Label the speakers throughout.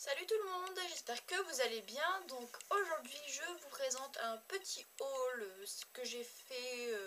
Speaker 1: Salut tout le monde, j'espère que vous allez bien. Donc aujourd'hui je vous présente un petit haul que j'ai fait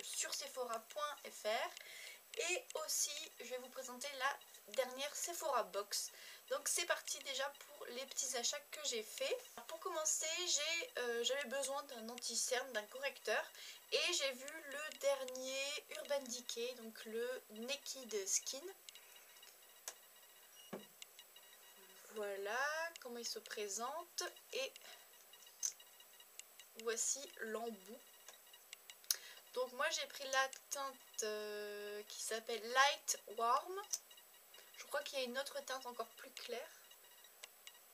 Speaker 1: sur sephora.fr et aussi je vais vous présenter la dernière Sephora Box. Donc c'est parti déjà pour les petits achats que j'ai fait. Pour commencer j'avais besoin d'un anti-cerne, d'un correcteur et j'ai vu le dernier Urban Decay, donc le Naked Skin. Voilà comment il se présente et voici l'embout. Donc moi j'ai pris la teinte qui s'appelle Light Warm. Je crois qu'il y a une autre teinte encore plus claire,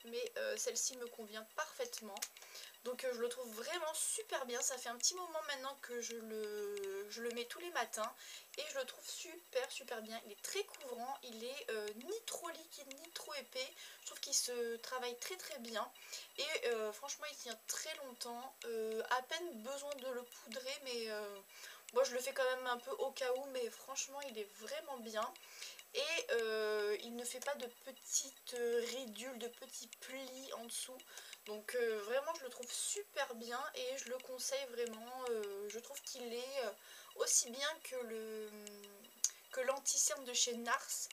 Speaker 1: mais celle-ci me convient parfaitement. Donc je le trouve vraiment super bien, ça fait un petit moment maintenant que je le mets tous les matins et je le trouve super bien. Il est très couvrant, il est ni trop liquide ni trop épais, je trouve qu'il se travaille très bien et franchement il tient très longtemps, à peine besoin de le poudrer mais moi je le fais quand même un peu au cas où, mais franchement il est vraiment bien. Et il ne fait pas de petites ridules, de petits plis en dessous. Donc vraiment je le trouve super bien et je le conseille vraiment. Je trouve qu'il est aussi bien que l'anti-cerne de chez NARS.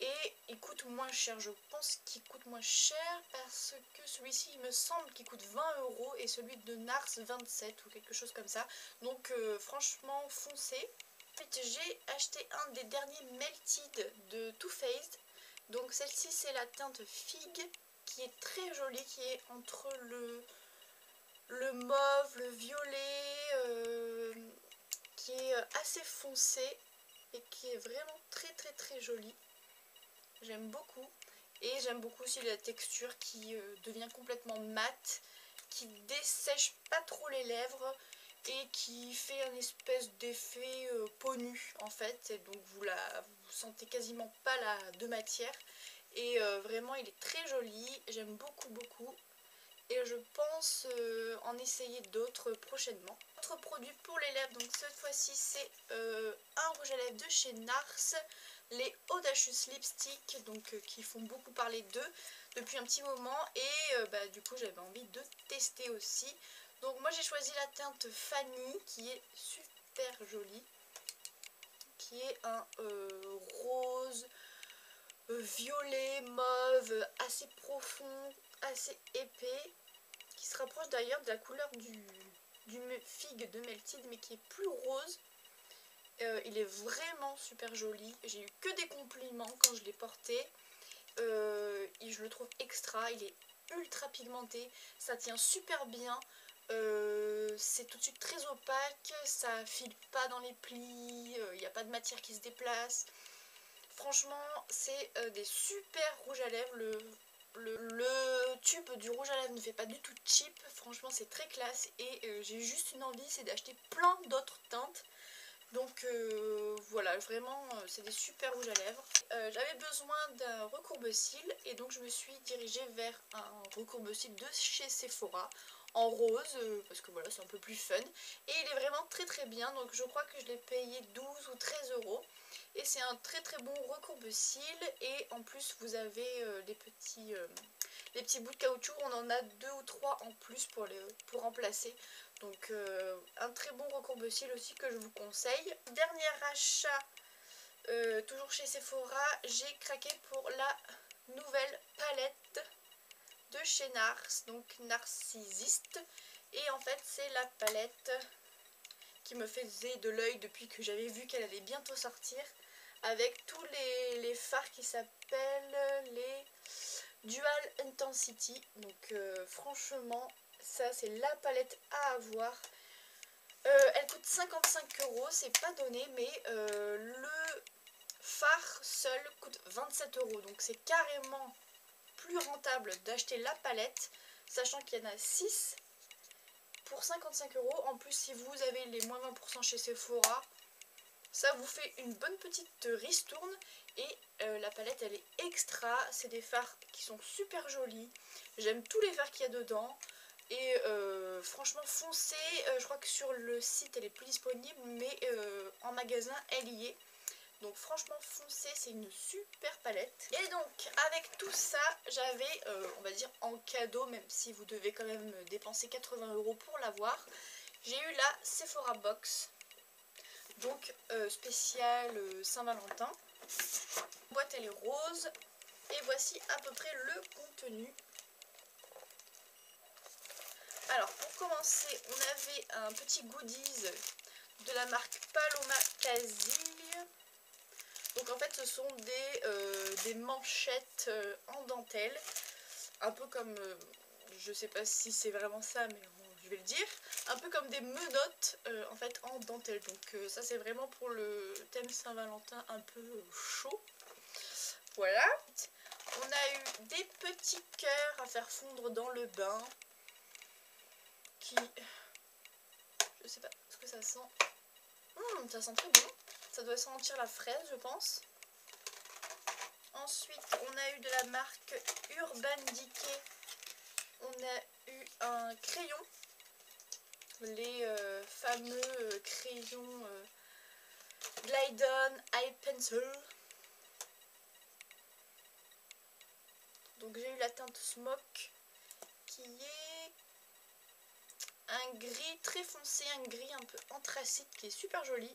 Speaker 1: Et il coûte moins cher, je pense qu'il coûte moins cher parce que celui-ci il me semble qu'il coûte 20 € et celui de NARS 27 ou quelque chose comme ça. Donc franchement foncez. Ensuite j'ai acheté un des derniers Melted de Too Faced. Donc celle-ci c'est la teinte Figue qui est très jolie, qui est entre le mauve, le violet, qui est assez foncé et qui est vraiment très jolie. J'aime beaucoup. Et j'aime beaucoup aussi la texture qui devient complètement mate, qui dessèche pas trop les lèvres et qui fait un espèce d'effet peau nue en fait. Et donc vous sentez quasiment pas de matière. Et vraiment il est très joli, j'aime beaucoup. Et je pense en essayer d'autres prochainement. Autre produit pour les lèvres, donc cette fois-ci c'est un rouge à lèvres de chez NARS, les Audacious Lipstick, donc qui font beaucoup parler d'eux depuis un petit moment et du coup j'avais envie de tester aussi. Donc moi j'ai choisi la teinte Fanny qui est super jolie, qui est un rose, violet, mauve, assez profond, assez épais, qui se rapproche d'ailleurs de la couleur du Figue de Melted mais qui est plus rose. Il est vraiment super joli, j'ai eu que des compliments quand je l'ai porté. Je le trouve extra, il est ultra pigmenté, ça tient super bien, c'est tout de suite très opaque, ça file pas dans les plis, il n'y a pas de matière qui se déplace. Franchement c'est des super rouges à lèvres. Le tube du rouge à lèvres ne fait pas du tout cheap, franchement c'est très classe et j'ai juste une envie, c'est d'acheter plein d'autres teintes. Donc voilà, vraiment c'est des super rouges à lèvres. J'avais besoin d'un recourbe-cils et donc je me suis dirigée vers un recourbe-cils de chez Sephora en rose parce que voilà c'est un peu plus fun et il est vraiment très bien. Donc je crois que je l'ai payé 12 ou 13 € et c'est un très bon recourbe-cils et en plus vous avez les petits bouts de caoutchouc, on en a 2 ou 3 en plus pour remplacer. Donc un très bon recourbe-cils aussi que je vous conseille. Dernier achat, toujours chez Sephora, j'ai craqué pour la nouvelle palette de chez NARS, donc Narcissiste. Et en fait c'est la palette qui me faisait de l'œil depuis que j'avais vu qu'elle allait bientôt sortir, avec tous les fards qui s'appellent les Dual Intensity. Donc franchement ça c'est la palette à avoir. Elle coûte 55 €, c'est pas donné, mais le fard seul coûte 27 €. Donc c'est carrément plus rentable d'acheter la palette, sachant qu'il y en a 6 pour 55 €. En plus, si vous avez les moins 20% chez Sephora, ça vous fait une bonne petite ristourne. Et la palette elle est extra, c'est des fards qui sont super jolis. J'aime tous les fards qu'il y a dedans. Et franchement foncez, je crois que sur le site elle est plus disponible, mais en magasin elle y est. Donc franchement foncé, c'est une super palette. Et donc avec tout ça, j'avais on va dire en cadeau, même si vous devez quand même dépenser 80 € pour l'avoir, j'ai eu la Sephora Box. Donc spéciale Saint-Valentin. La boîte elle est rose. Et voici à peu près le contenu. Alors pour commencer, on avait un petit goodies de la marque Paloma Casille. Donc en fait ce sont des manchettes en dentelle. Un peu comme, je sais pas si c'est vraiment ça mais bon, je vais le dire. Un peu comme des menottes en fait en dentelle. Donc ça c'est vraiment pour le thème Saint-Valentin un peu chaud. Voilà. On a eu des petits cœurs à faire fondre dans le bain. Qui... Je sais pas ce que ça sent. Ça sent très bon. Ça doit sentir la fraise je pense. Ensuite on a eu de la marque Urban Decay. On a eu un crayon. Les fameux crayons Glide On Eye Pencil. Donc j'ai eu la teinte Smoke qui est un gris très foncé, un gris un peu anthracite qui est super joli.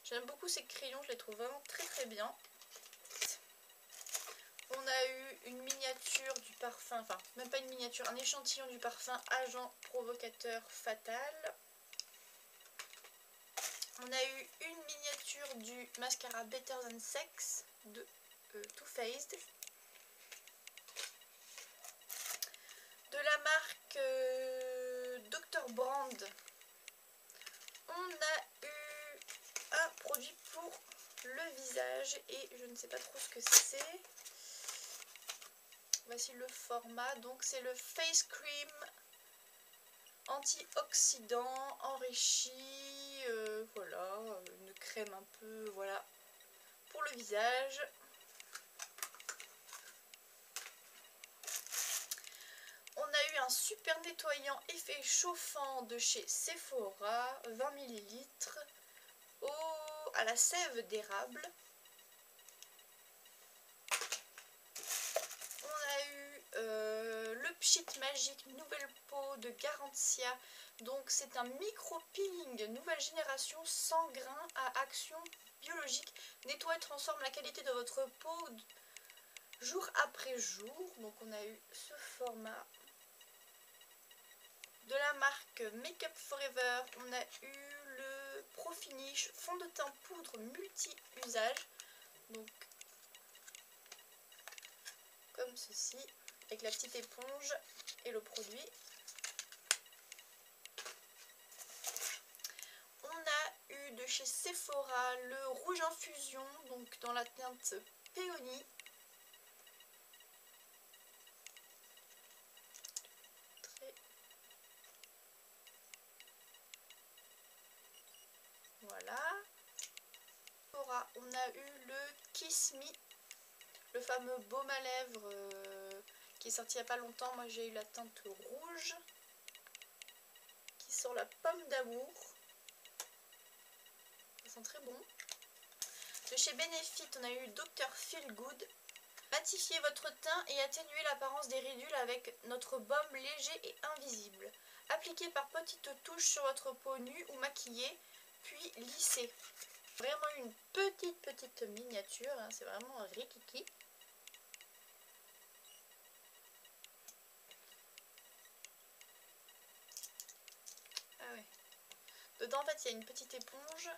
Speaker 1: J'aime beaucoup ces crayons, je les trouve vraiment très très bien. On a eu une miniature du parfum, enfin même pas une miniature, un échantillon du parfum Agent Provocateur Fatal. On a eu une miniature du mascara Better Than Sex de Too Faced. De la marque Dr. Brand, on a eu un produit pour le visage et je ne sais pas trop ce que c'est. Voici le format, donc c'est le Face Cream antioxydant enrichi, voilà, une crème un peu, voilà, pour le visage. On a eu un super nettoyant effet chauffant de chez Sephora, 20 ml, à la sève d'érable. On a eu le Pchit Magique Nouvelle Peau de Garantia. Donc c'est un micro-peeling nouvelle génération sans grains à action biologique. Nettoie et transforme la qualité de votre peau jour après jour. Donc on a eu ce format. De la marque Make Up Forever, on a eu le Pro Finish fond de teint poudre multi-usage. Donc comme ceci, avec la petite éponge et le produit. On a eu de chez Sephora le rouge infusion, donc dans la teinte Péonie. Voilà. On a eu le Kiss Me, le fameux baume à lèvres qui est sorti il n'y a pas longtemps. Moi j'ai eu la teinte rouge qui sent la pomme d'amour. Ça sent très bon. De chez Benefit, on a eu Dr. Feel Good. Matifiez votre teint et atténuez l'apparence des ridules avec notre baume léger et invisible. Appliquez par petites touches sur votre peau nue ou maquillée, puis lissez. Vraiment une petite miniature, hein, c'est vraiment un rikiki. Ah ouais. Dedans en fait il y a une petite éponge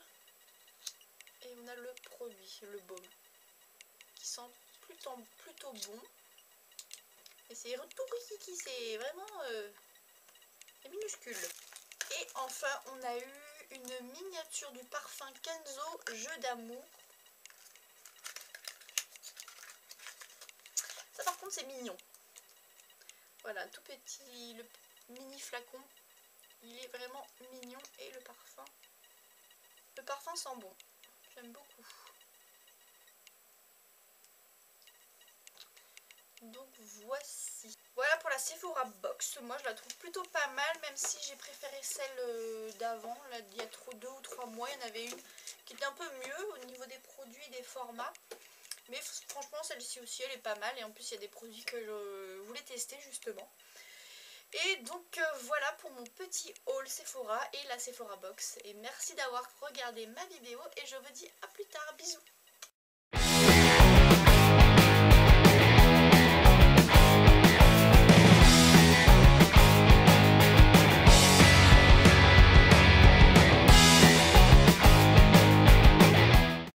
Speaker 1: et on a le produit, le baume, qui sent plutôt bon. Et c'est tout rikiki, c'est vraiment minuscule. Et enfin on a eu une miniature du parfum Kenzo Jeu d'amour. Ça par contre c'est mignon. Voilà, tout petit, le mini flacon. Il est vraiment mignon et le parfum sent bon. J'aime beaucoup. Donc voici. Voilà pour la Sephora Box. Moi je la trouve plutôt pas mal, même si j'ai préféré celle d'avant. Là il y a 2 ou 3 mois, il y en avait une qui était un peu mieux au niveau des produits, des formats. Mais franchement, celle-ci aussi, elle est pas mal. Et en plus, il y a des produits que je voulais tester justement. Et donc voilà pour mon petit haul Sephora et la Sephora Box. Et merci d'avoir regardé ma vidéo et je vous dis à plus tard. Bisous.